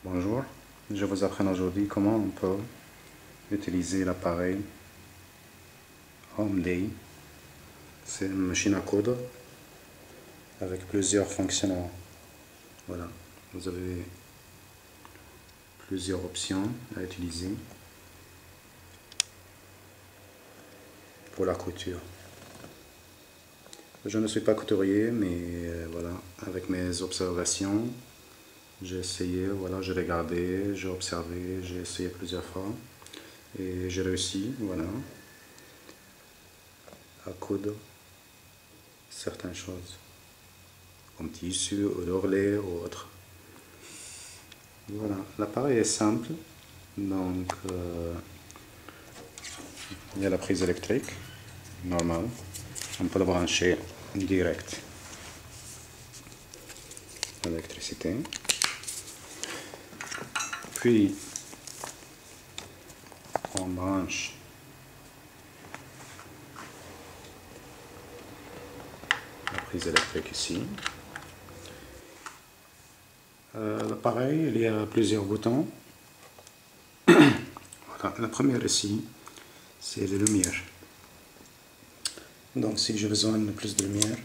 Bonjour, je vous apprends aujourd'hui comment on peut utiliser l'appareil HomeDay. C'est une machine à coudre avec plusieurs fonctionnements. Voilà, vous avez plusieurs options à utiliser pour la couture. Je ne suis pas couturier, mais voilà, avec mes observations, j'ai essayé, voilà, j'ai regardé, j'ai observé, j'ai essayé plusieurs fois et j'ai réussi, voilà, à coudre certaines choses, comme tissu, ou l'ourlet ou autre. Voilà, l'appareil est simple, donc il y a la prise électrique, normale, on peut le brancher direct à l'électricité. Puis on branche la prise électrique ici. L'appareil, il y a plusieurs boutons. Voilà, la première ici, c'est les lumières. Donc si j'ai besoin de plus de lumière,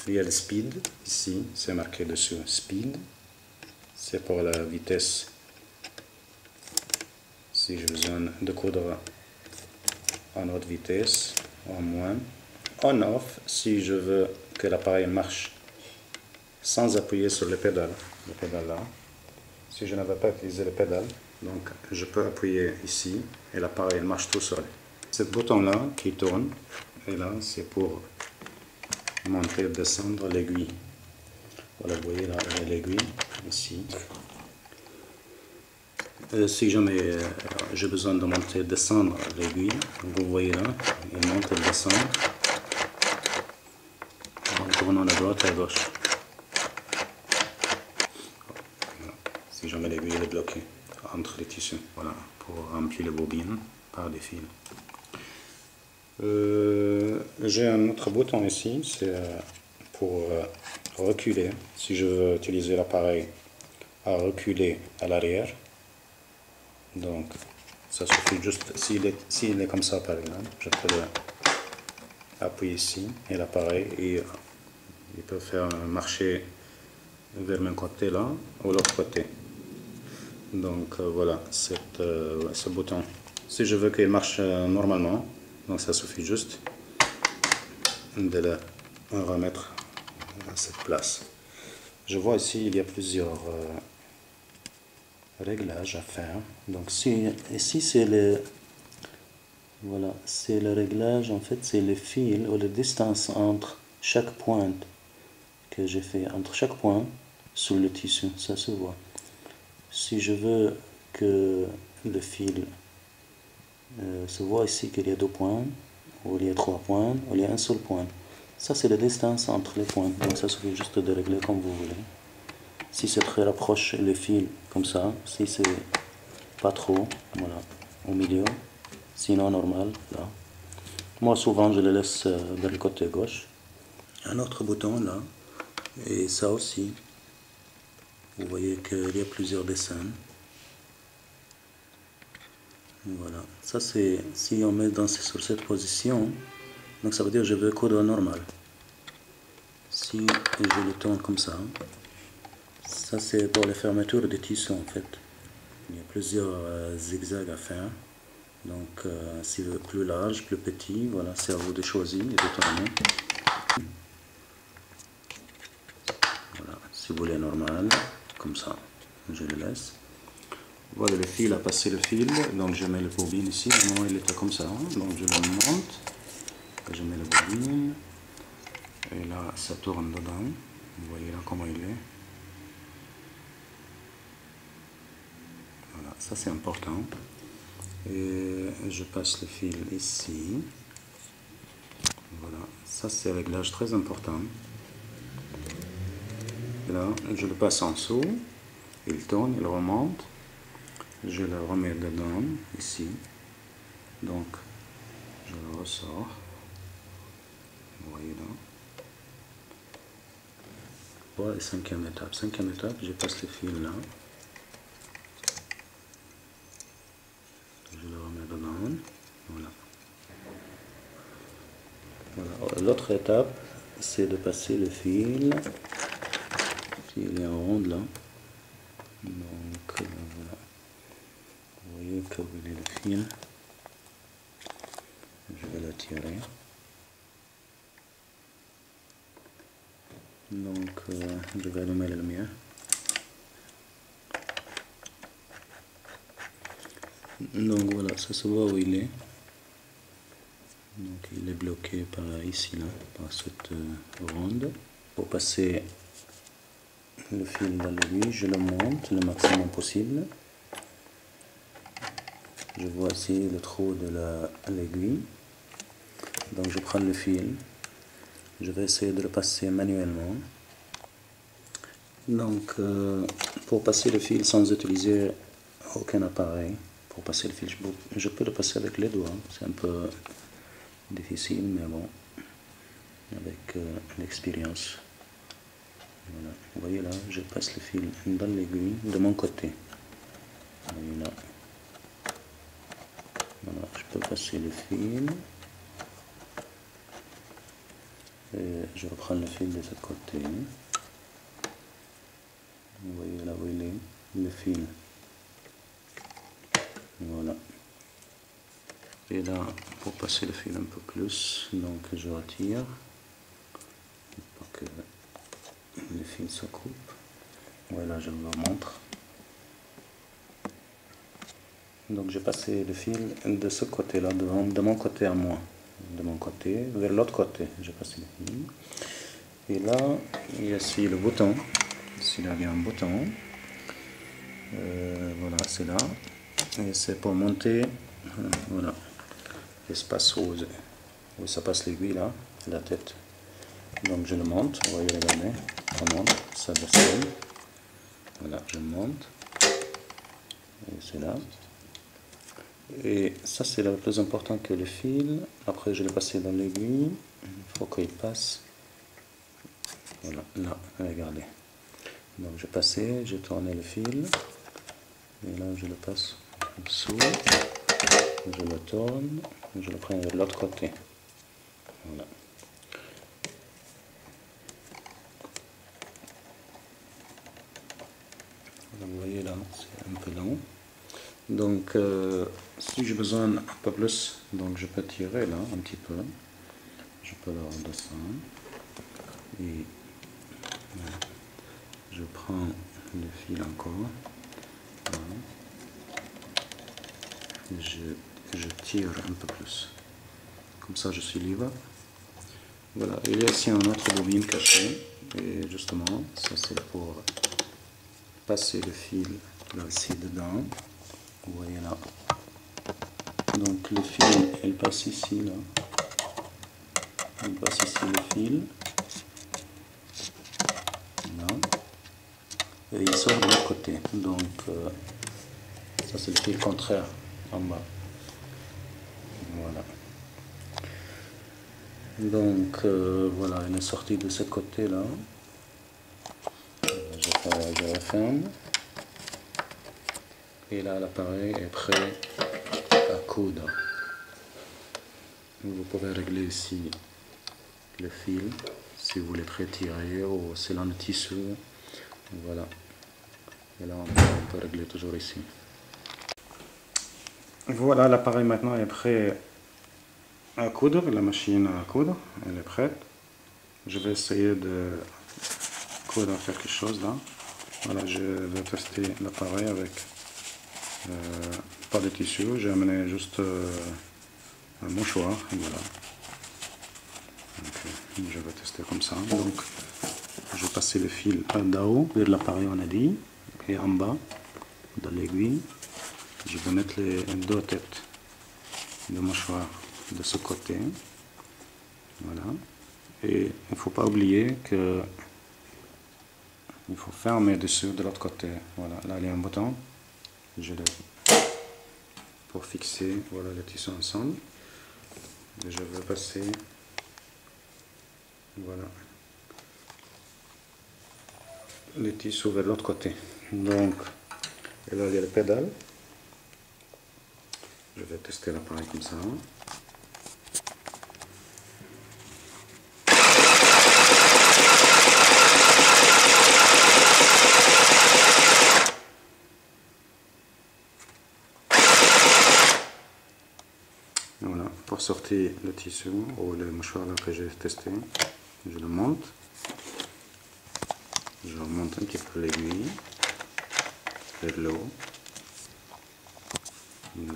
il y a le speed, ici, c'est marqué dessus speed. C'est pour la vitesse. Si j'ai besoin de coudre en haute vitesse, en moins. On off, si je veux que l'appareil marche sans appuyer sur le pédale là. Si je ne veux pas utiliser le pédale, donc je peux appuyer ici et l'appareil marche tout seul. Ce bouton là qui tourne, et là c'est pour monter et descendre l'aiguille. Voilà, vous voyez là l'aiguille ici. Si jamais j'ai besoin de monter et descendre l'aiguille, vous voyez là, il monte et descend en tournant à droite et à gauche. Voilà. Si jamais l'aiguille est bloquée entre les tissus, voilà, pour remplir les bobines par des fils. J'ai un autre bouton ici, c'est pour reculer. Si je veux utiliser l'appareil à reculer à l'arrière, donc ça suffit juste, s'il est comme ça par exemple, je peux appuyer ici et l'appareil, et il peut faire marcher vers mon côté là ou l'autre côté. Donc voilà, ce bouton. Si je veux qu'il marche normalement, donc ça suffit juste de le remettre à cette place. Je vois ici il y a plusieurs réglages à faire. Donc ici c'est le voilà, c'est le réglage, en fait c'est le fil ou la distance entre chaque pointe que j'ai fait, entre chaque point sur le tissu, ça se voit. Si je veux que le fil se voit ici qu'il y a deux points, ou il y a trois points, ou il y a un seul point. Ça c'est la distance entre les points, donc ça suffit juste de régler comme vous voulez. Si c'est très rapproché le fil comme ça, si c'est pas trop, voilà, au milieu, sinon normal, là. Moi souvent je le laisse vers le côté gauche. Un autre bouton là, et ça aussi, vous voyez qu'il y a plusieurs dessins. Voilà, ça c'est, si on met sur cette position, donc ça veut dire que je veux coudre normal. Si je le tourne comme ça c'est pour les fermetures des tissus en fait. Il y a plusieurs zigzags à faire. Donc si vous plus large, plus petit, voilà, c'est à vous de choisir et de tourner. Voilà, si vous voulez normal, comme ça, je le laisse. Voilà, le fil a passé le fil, donc je mets le bobine ici. Au moment il était comme ça, donc je le monte, je mets le bobine, et là ça tourne dedans. Vous voyez là comment il est. Voilà, ça c'est important. Et je passe le fil ici. Voilà, ça c'est un réglage très important. Et là, je le passe en dessous, il tourne, il remonte. Je le remets dedans, ici. Donc, je le ressors. Vous voyez là. Voilà, cinquième étape. Cinquième étape, je passe le fil là. dedans. Voilà. Voilà. L'autre étape, c'est de passer le fil. Il est en ronde là. Donc voilà. Vous voyez que où est le fil. Je vais le tirer. Donc je vais allumer la lumière. Donc voilà, ça se voit où il est. Donc il est bloqué par ici là, par cette ronde. Pour passer le fil dans l'aiguille, je le monte le maximum possible. Je vois ici le trou de l'aiguille. Donc je prends le fil. Je vais essayer de le passer manuellement. Donc pour passer le fil sans utiliser aucun appareil, pour passer le fil, je peux le passer avec les doigts. C'est un peu difficile, mais bon, avec l'expérience. Voilà. Vous voyez là, je passe le fil dans l'aiguille de mon côté. Voilà. Voilà, je peux passer le fil. Et je reprends le fil de ce côté. Vous voyez là où il est, le fil. Voilà. Et là, pour passer le fil un peu plus, donc je retire pour que le fil se coupe. Voilà, je vous montre. Donc j'ai passé le fil de ce côté-là, de mon côté à moi. De mon côté, vers l'autre côté, j'ai passé le fil. Et là, il y a ici le bouton. Ici, là, il y a un bouton. Voilà, c'est là. Et c'est pour monter, voilà, l'espace où ça passe l'aiguille, là, la tête. Donc je le monte, vous voyez, regardez, on monte, ça descend. Voilà, je monte. Et c'est là. Et ça, c'est le plus important que le fil. Après, je l'ai passé dans l'aiguille. Il faut qu'il passe. Voilà, là, regardez. Donc, j'ai passé, j'ai tourné le fil. Et là, je le passe en dessous. Je le tourne. Je le prends de l'autre côté. Voilà. Vous voyez là, c'est un peu long. Donc, si j'ai besoin un peu plus, donc je peux tirer là un petit peu. Je peux le redescendre. Et voilà. Je prends le fil encore. Voilà. Et je tire un peu plus. Comme ça, je suis libre. Voilà. Il y a ici une autre bobine cachée. Et justement, ça c'est pour passer le fil là ici dedans. Vous voyez là. Donc le fil, il passe ici là. Il passe ici le fil. Là. Et il sort de l'autre côté. Donc ça c'est le fil contraire en bas. Voilà. Donc voilà, il est sorti de ce côté là. Je referme. Et là l'appareil est prêt à coudre. Vous pouvez régler ici le fil si vous voulez prétirer ou selon le tissu. Voilà. Et là on peut régler toujours ici. Voilà, l'appareil maintenant est prêt à coudre, la machine à coudre, elle est prête. Je vais essayer de coudre quelque chose là. Voilà, je vais tester l'appareil avec pas de tissu, j'ai amené juste un mouchoir, et voilà. Donc, je vais tester comme ça. Donc, je vais passer le fil d'en haut vers l'appareil, on a dit, et en bas, dans l'aiguille, je vais mettre les deux têtes de mouchoir de ce côté. Voilà. Et il ne faut pas oublier que il faut fermer dessus de l'autre côté. Voilà, là il y a un bouton. Je le pour fixer voilà le tissu ensemble. Et je vais passer voilà le tissu vers l'autre côté. Donc et là il y a le pédale. Je vais tester l'appareil comme ça. Voilà, pour sortir le tissu ou le mouchoir là que j'ai testé, je le monte. Je remonte un petit peu l'aiguille vers le haut.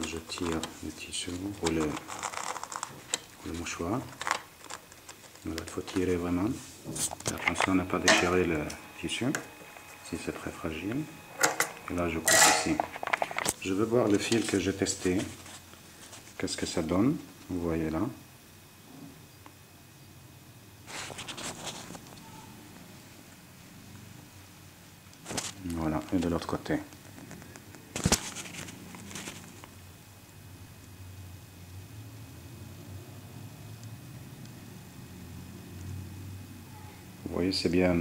Je tire le tissu ou le mouchoir. Voilà, il faut tirer vraiment. Attention à ne pas déchirer le tissu si c'est très fragile. Et là je coupe ici. Je veux voir le fil que j'ai testé. Qu'est-ce que ça donne? Vous voyez là. Voilà, et de l'autre côté. Vous voyez, c'est bien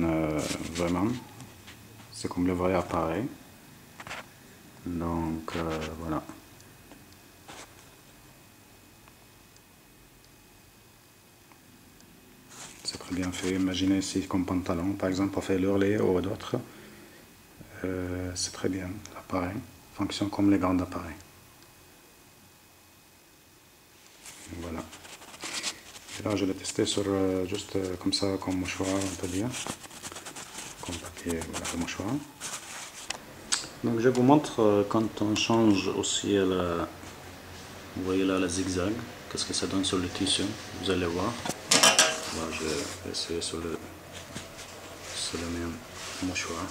vraiment. C'est comme le vrai appareil. Donc voilà. C'est très bien fait. Imaginez si comme pantalon, par exemple, pour faire l'ourlet ou d'autres. C'est très bien. L'appareil fonctionne comme les grands appareils. Voilà. Et là, je l'ai testé sur juste comme ça, comme mouchoir, on peut dire. Comme papier, voilà, comme mouchoir. Donc je vous montre quand on change aussi la... Vous voyez là la zigzag, qu'est-ce que ça donne sur le tissu, vous allez voir. Là, je vais essayer sur le même mouchoir.